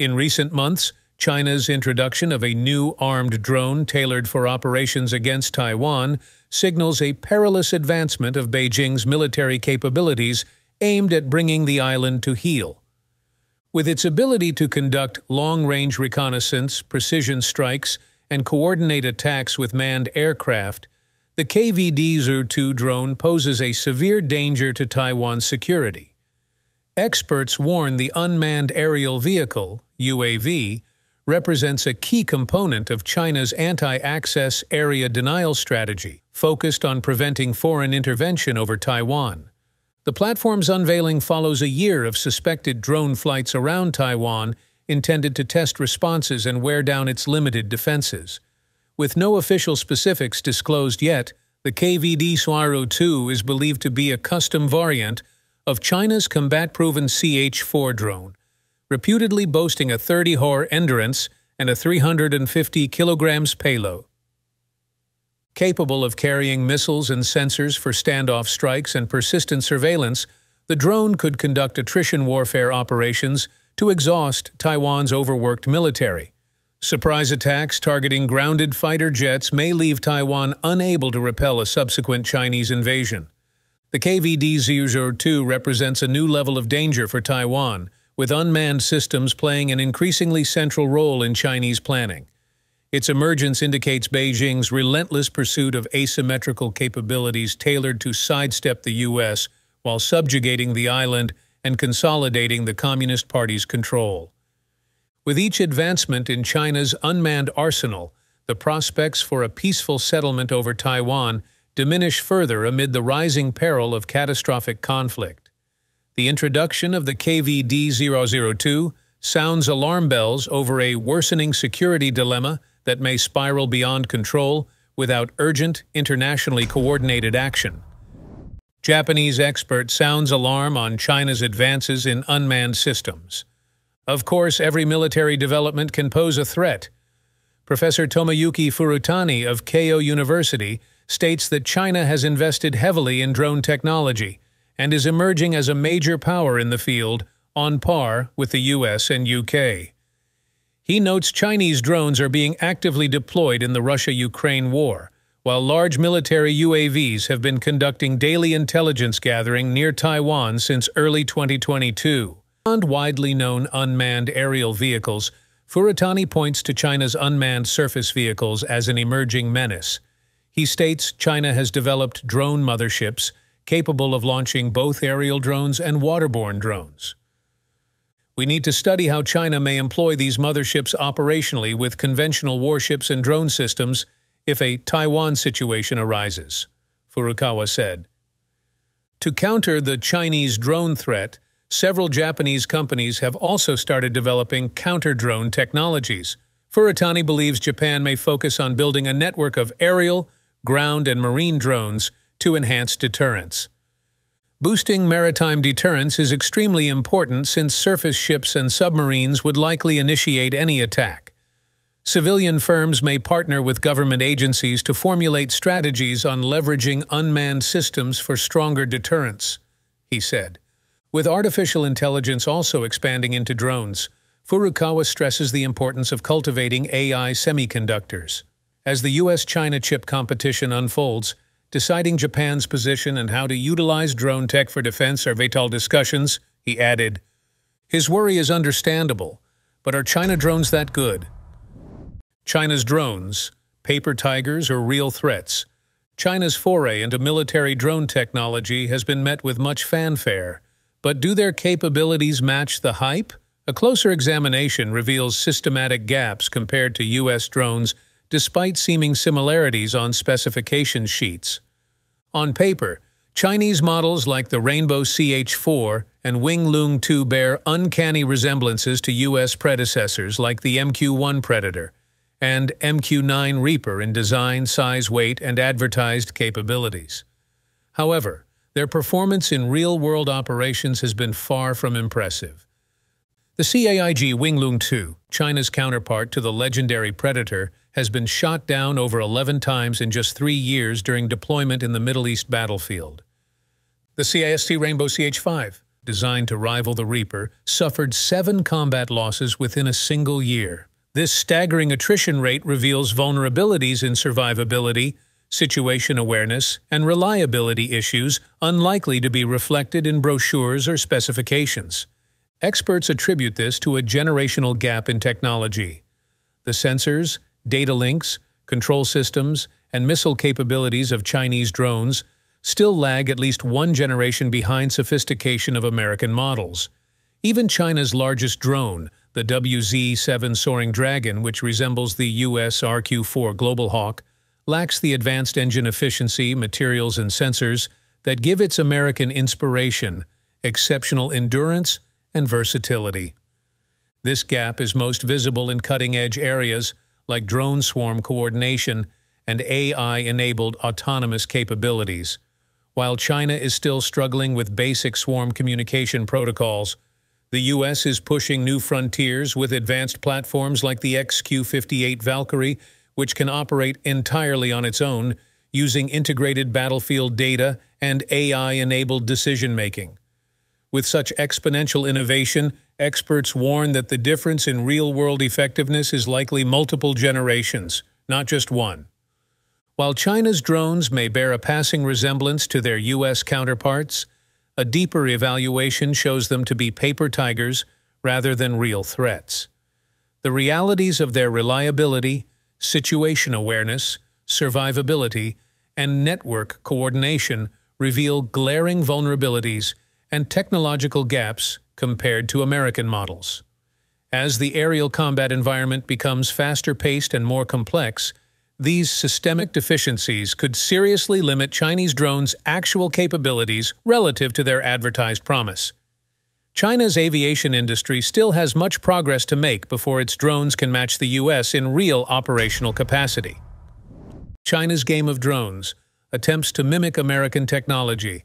In recent months, China's introduction of a new armed drone tailored for operations against Taiwan signals a perilous advancement of Beijing's military capabilities aimed at bringing the island to heel. With its ability to conduct long-range reconnaissance, precision strikes, and coordinate attacks with manned aircraft, the KVD-02 drone poses a severe danger to Taiwan's security. Experts warn the unmanned aerial vehicle, UAV, represents a key component of China's anti-access area denial strategy, focused on preventing foreign intervention over Taiwan. The platform's unveiling follows a year of suspected drone flights around Taiwan intended to test responses and wear down its limited defenses. With no official specifics disclosed yet, the KVD-02 is believed to be a custom variant of China's combat-proven CH-4 drone, reputedly boasting a 30-hor endurance and a 350 kilograms payload. Capable of carrying missiles and sensors for standoff strikes and persistent surveillance, the drone could conduct attrition warfare operations to exhaust Taiwan's overworked military. Surprise attacks targeting grounded fighter jets may leave Taiwan unable to repel a subsequent Chinese invasion. The KVD-02 represents a new level of danger for Taiwan, with unmanned systems playing an increasingly central role in Chinese planning. Its emergence indicates Beijing's relentless pursuit of asymmetrical capabilities tailored to sidestep the U.S. while subjugating the island and consolidating the Communist Party's control. With each advancement in China's unmanned arsenal, the prospects for a peaceful settlement over Taiwan diminish further amid the rising peril of catastrophic conflict. The introduction of the KVD-02 sounds alarm bells over a worsening security dilemma that may spiral beyond control without urgent, internationally coordinated action. Japanese expert sounds alarm on China's advances in unmanned systems. Of course, every military development can pose a threat. Professor Tomoyuki Furutani of Keio University states that China has invested heavily in drone technology and is emerging as a major power in the field, on par with the US and UK. He notes Chinese drones are being actively deployed in the Russia-Ukraine war, while large military UAVs have been conducting daily intelligence gathering near Taiwan since early 2022. Beyond widely known unmanned aerial vehicles, Furutani points to China's unmanned surface vehicles as an emerging menace. He states China has developed drone motherships capable of launching both aerial drones and waterborne drones. We need to study how China may employ these motherships operationally with conventional warships and drone systems if a Taiwan situation arises, Furukawa said. To counter the Chinese drone threat, several Japanese companies have also started developing counter-drone technologies. Furutani believes Japan may focus on building a network of aerial, ground, and marine drones to enhance deterrence. Boosting maritime deterrence is extremely important since surface ships and submarines would likely initiate any attack. Civilian firms may partner with government agencies to formulate strategies on leveraging unmanned systems for stronger deterrence, he said. With artificial intelligence also expanding into drones, Furukawa stresses the importance of cultivating AI semiconductors. As the US-China chip competition unfolds, deciding Japan's position and how to utilize drone tech for defense are vital discussions, he added. His worry is understandable, but are China drones that good? China's drones, paper tigers or real threats? China's foray into military drone technology has been met with much fanfare, but do their capabilities match the hype? A closer examination reveals systematic gaps compared to US drones despite seeming similarities on specification sheets. On paper, Chinese models like the Rainbow CH-4 and Winglong 2 bear uncanny resemblances to US predecessors like the MQ-1 Predator and MQ-9 Reaper in design, size, weight, and advertised capabilities. However, their performance in real-world operations has been far from impressive. The CAIG Winglong 2, China's counterpart to the legendary Predator, has been shot down over 11 times in just 3 years during deployment in the Middle East battlefield. The CIST Rainbow CH-5, designed to rival the Reaper, suffered 7 combat losses within a single year. This staggering attrition rate reveals vulnerabilities in survivability, situation awareness, and reliability issues unlikely to be reflected in brochures or specifications. Experts attribute this to a generational gap in technology. The sensors, data links, control systems, and missile capabilities of Chinese drones still lag at least 1 generation behind sophistication of American models. Even China's largest drone, the WZ-7 Soaring Dragon, which resembles the US RQ-4 Global Hawk, lacks the advanced engine efficiency, materials, and sensors that give its American inspiration, exceptional endurance, and versatility. This gap is most visible in cutting-edge areas like drone swarm coordination and AI-enabled autonomous capabilities. While China is still struggling with basic swarm communication protocols, the U.S. is pushing new frontiers with advanced platforms like the XQ-58 Valkyrie, which can operate entirely on its own, using integrated battlefield data and AI-enabled decision-making. With such exponential innovation, experts warn that the difference in real-world effectiveness is likely multiple generations, not just one. While China's drones may bear a passing resemblance to their U.S. counterparts, a deeper evaluation shows them to be paper tigers rather than real threats. The realities of their reliability, situation awareness, survivability, and network coordination reveal glaring vulnerabilities and technological gaps compared to American models. As the aerial combat environment becomes faster-paced and more complex, these systemic deficiencies could seriously limit Chinese drones' actual capabilities relative to their advertised promise. China's aviation industry still has much progress to make before its drones can match the U.S. in real operational capacity. China's game of drones attempts to mimic American technology.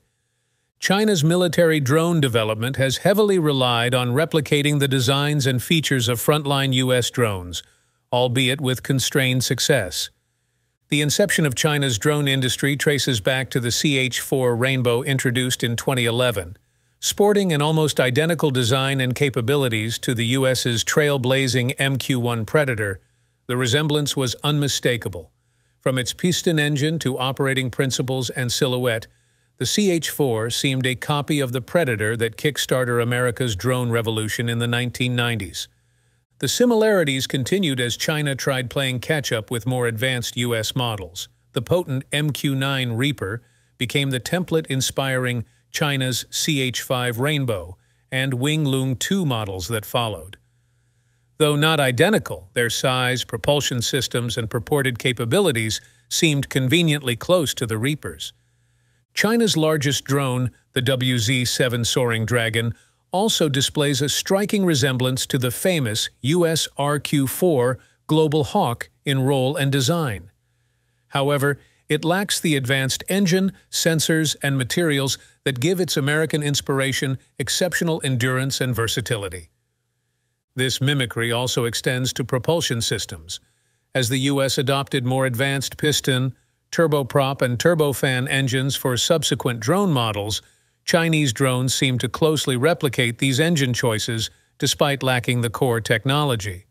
China's military drone development has heavily relied on replicating the designs and features of frontline U.S. drones, albeit with constrained success. The inception of China's drone industry traces back to the CH-4 Rainbow introduced in 2011. Sporting an almost identical design and capabilities to the U.S.'s trailblazing MQ-1 Predator, the resemblance was unmistakable. From its piston engine to operating principles and silhouette, the CH-4 seemed a copy of the Predator that kickstarted America's drone revolution in the 1990s. The similarities continued as China tried playing catch-up with more advanced U.S. models. The potent MQ-9 Reaper became the template inspiring China's CH-5 Rainbow and Wing-Lung 2 models that followed. Though not identical, their size, propulsion systems, and purported capabilities seemed conveniently close to the Reapers. China's largest drone, the WZ-7 Soaring Dragon, also displays a striking resemblance to the famous US RQ-4 Global Hawk in role and design. However, it lacks the advanced engine, sensors, and materials that give its American inspiration exceptional endurance and versatility. This mimicry also extends to propulsion systems. As the U.S. adopted more advanced piston, turboprop, and turbofan engines for subsequent drone models, Chinese drones seem to closely replicate these engine choices despite lacking the core technology.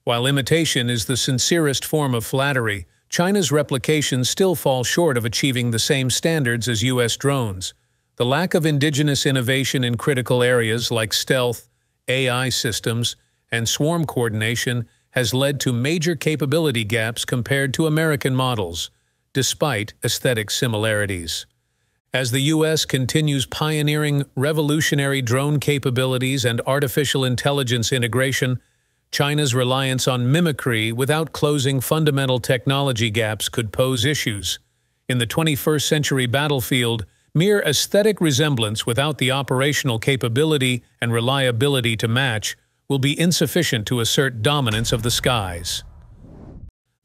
While imitation is the sincerest form of flattery, China's replications still fall short of achieving the same standards as U.S. drones. The lack of indigenous innovation in critical areas like stealth, AI systems, and swarm coordination has led to major capability gaps compared to American models, despite aesthetic similarities. As the U.S. continues pioneering revolutionary drone capabilities and artificial intelligence integration, China's reliance on mimicry without closing fundamental technology gaps could pose issues. In the 21st century battlefield, mere aesthetic resemblance without the operational capability and reliability to match will be insufficient to assert dominance of the skies.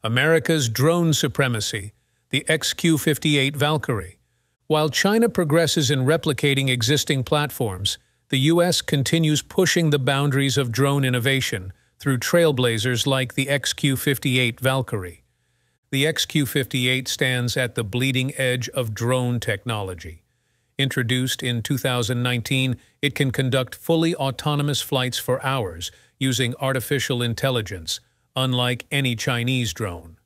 America's drone supremacy, the XQ-58 Valkyrie. While China progresses in replicating existing platforms, the U.S. continues pushing the boundaries of drone innovation through trailblazers like the XQ-58 Valkyrie. The XQ-58 stands at the bleeding edge of drone technology. Introduced in 2019, it can conduct fully autonomous flights for hours using artificial intelligence, unlike any Chinese drone.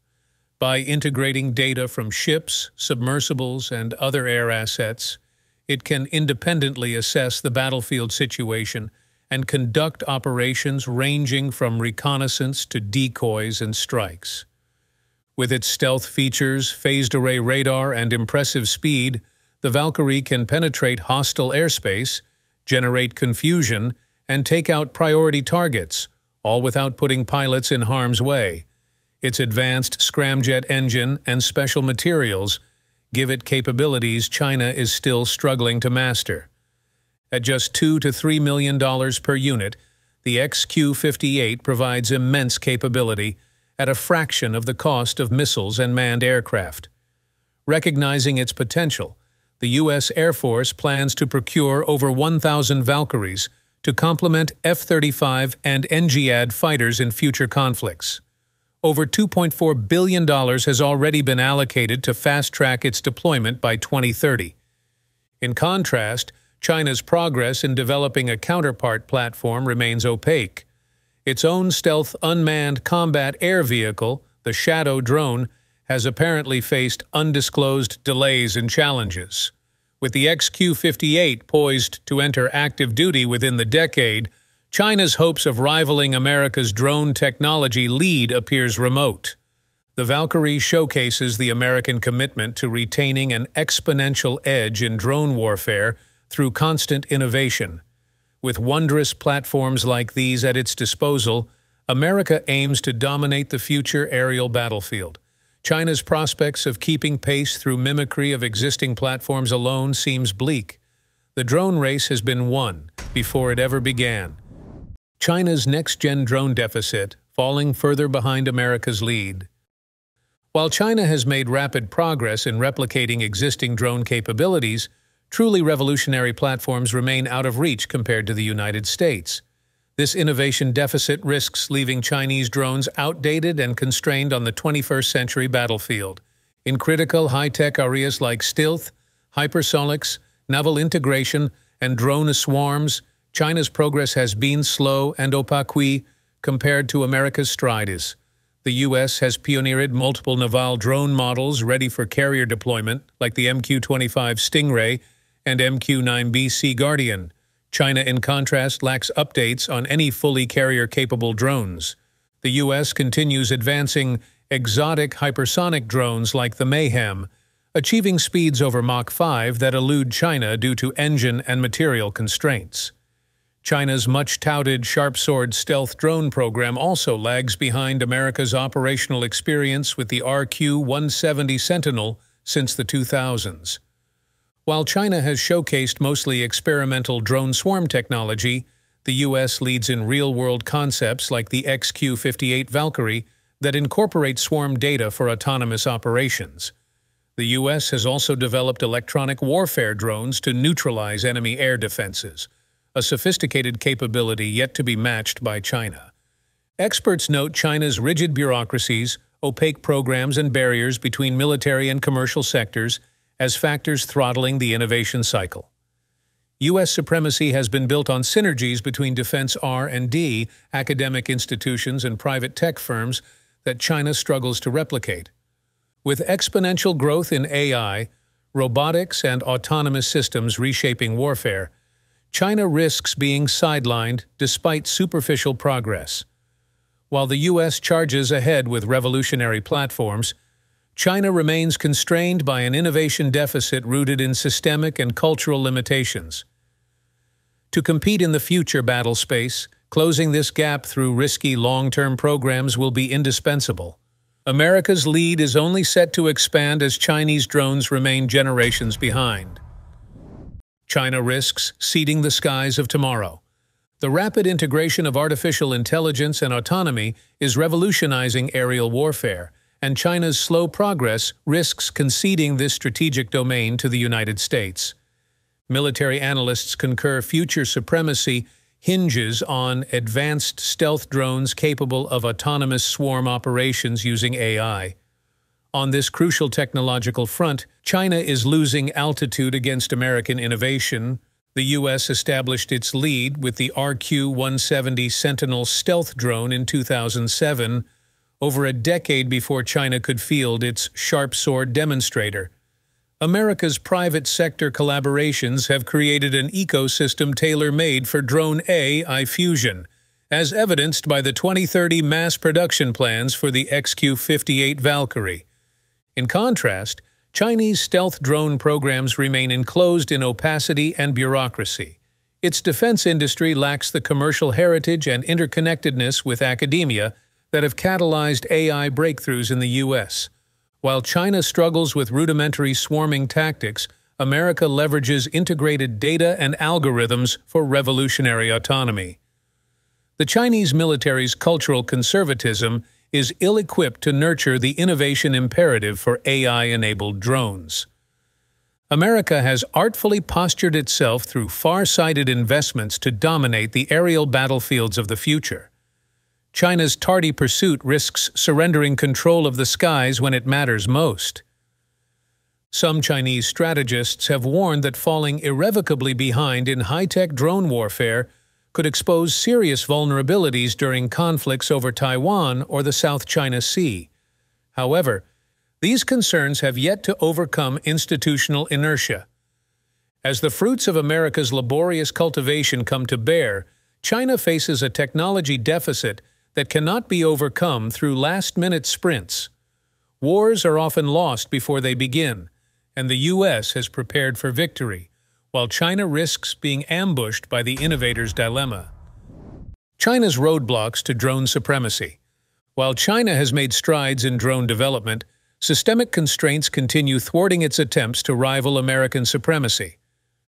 By integrating data from ships, submersibles, and other air assets, it can independently assess the battlefield situation and conduct operations ranging from reconnaissance to decoys and strikes. With its stealth features, phased array radar, and impressive speed, the Valkyrie can penetrate hostile airspace, generate confusion, and take out priority targets, all without putting pilots in harm's way. Its advanced scramjet engine and special materials give it capabilities China is still struggling to master. At just $2 to $3 million per unit, the XQ-58 provides immense capability at a fraction of the cost of missiles and manned aircraft. Recognizing its potential, the U.S. Air Force plans to procure over 1,000 Valkyries to complement F-35 and NGAD fighters in future conflicts. Over $2.4 billion has already been allocated to fast-track its deployment by 2030. In contrast, China's progress in developing a counterpart platform remains opaque. Its own stealth unmanned combat air vehicle, the Shadow drone, has apparently faced undisclosed delays and challenges. With the XQ-58 poised to enter active duty within the decade, China's hopes of rivaling America's drone technology lead appears remote. The Valkyrie showcases the American commitment to retaining an exponential edge in drone warfare through constant innovation. With wondrous platforms like these at its disposal, America aims to dominate the future aerial battlefield. China's prospects of keeping pace through mimicry of existing platforms alone seems bleak. The drone race has been won before it ever began. China's next-gen drone deficit falling further behind America's lead. While China has made rapid progress in replicating existing drone capabilities, truly revolutionary platforms remain out of reach compared to the United States. This innovation deficit risks leaving Chinese drones outdated and constrained on the 21st century battlefield. In critical high-tech areas like stealth, hypersonics, naval integration, and drone swarms, China's progress has been slow and opaque compared to America's strides. The U.S. has pioneered multiple naval drone models ready for carrier deployment, like the MQ-25 Stingray and MQ-9B Sea Guardian. China, in contrast, lacks updates on any fully carrier-capable drones. The U.S. continues advancing exotic hypersonic drones like the Mayhem, achieving speeds over Mach 5 that elude China due to engine and material constraints. China's much-touted Sharp Sword stealth drone program also lags behind America's operational experience with the RQ-170 Sentinel since the 2000s. While China has showcased mostly experimental drone swarm technology, the U.S. leads in real-world concepts like the XQ-58 Valkyrie that incorporate swarm data for autonomous operations. The U.S. has also developed electronic warfare drones to neutralize enemy air defenses, a sophisticated capability yet to be matched by China. Experts note China's rigid bureaucracies, opaque programs, and barriers between military and commercial sectors as factors throttling the innovation cycle. U.S. supremacy has been built on synergies between defense R&D, academic institutions, and private tech firms that China struggles to replicate. With exponential growth in AI, robotics, and autonomous systems reshaping warfare, China risks being sidelined despite superficial progress. While the U.S. charges ahead with revolutionary platforms, China remains constrained by an innovation deficit rooted in systemic and cultural limitations. To compete in the future battle space, closing this gap through risky long-term programs will be indispensable. America's lead is only set to expand as Chinese drones remain generations behind. China risks ceding the skies of tomorrow. The rapid integration of artificial intelligence and autonomy is revolutionizing aerial warfare, and China's slow progress risks conceding this strategic domain to the United States. Military analysts concur future supremacy hinges on advanced stealth drones capable of autonomous swarm operations using AI. On this crucial technological front, China is losing altitude against American innovation. The U.S. established its lead with the RQ-170 Sentinel stealth drone in 2007, over a decade before China could field its Sharp Sword demonstrator. America's private sector collaborations have created an ecosystem tailor-made for drone AI fusion, as evidenced by the 2030 mass production plans for the XQ-58 Valkyrie. In contrast, Chinese stealth drone programs remain enclosed in opacity and bureaucracy. Its defense industry lacks the commercial heritage and interconnectedness with academia that have catalyzed AI breakthroughs in the U.S. While China struggles with rudimentary swarming tactics, America leverages integrated data and algorithms for revolutionary autonomy. The Chinese military's cultural conservatism is ill-equipped to nurture the innovation imperative for AI-enabled drones. America has artfully postured itself through far-sighted investments to dominate the aerial battlefields of the future. China's tardy pursuit risks surrendering control of the skies when it matters most. Some Chinese strategists have warned that falling irrevocably behind in high-tech drone warfare could expose serious vulnerabilities during conflicts over Taiwan or the South China Sea. However, these concerns have yet to overcome institutional inertia. As the fruits of America's laborious cultivation come to bear, China faces a technology deficit that cannot be overcome through last-minute sprints. Wars are often lost before they begin, and the U.S. has prepared for victory, while China risks being ambushed by the innovator's dilemma. China's roadblocks to drone supremacy. While China has made strides in drone development, systemic constraints continue thwarting its attempts to rival American supremacy.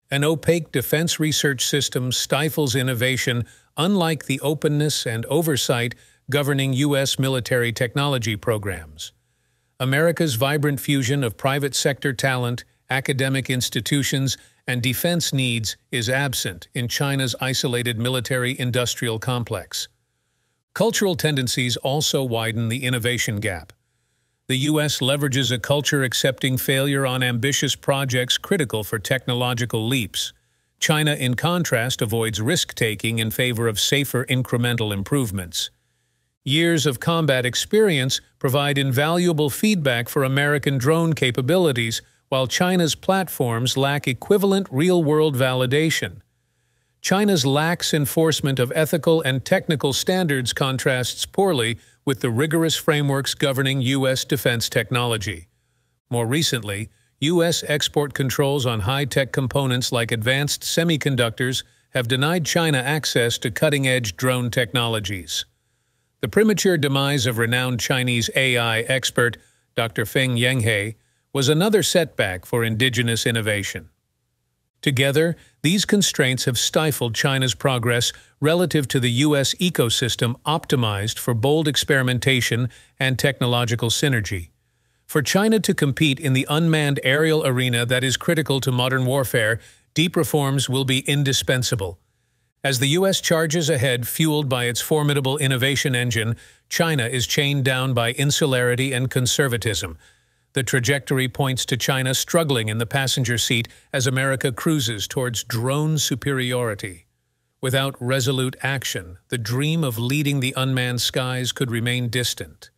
An opaque defense research system stifles innovation, unlike the openness and oversight governing U.S. military technology programs. America's vibrant fusion of private sector talent, academic institutions, and defense needs is absent in China's isolated military-industrial complex. Cultural tendencies also widen the innovation gap. The U.S. leverages a culture accepting failure on ambitious projects critical for technological leaps. China, in contrast, avoids risk-taking in favor of safer incremental improvements. Years of combat experience provide invaluable feedback for American drone capabilities, while China's platforms lack equivalent real-world validation. China's lax enforcement of ethical and technical standards contrasts poorly with the rigorous frameworks governing U.S. defense technology. More recently, U.S. export controls on high-tech components like advanced semiconductors have denied China access to cutting-edge drone technologies. The premature demise of renowned Chinese AI expert Dr. Feng Yenghe was another setback for indigenous innovation. Together, these constraints have stifled China's progress relative to the U.S. ecosystem optimized for bold experimentation and technological synergy. For China to compete in the unmanned aerial arena that is critical to modern warfare, deep reforms will be indispensable. As the U.S. charges ahead, fueled by its formidable innovation engine, China is chained down by insularity and conservatism. The trajectory points to China struggling in the passenger seat as America cruises towards drone superiority. Without resolute action, the dream of leading the unmanned skies could remain distant.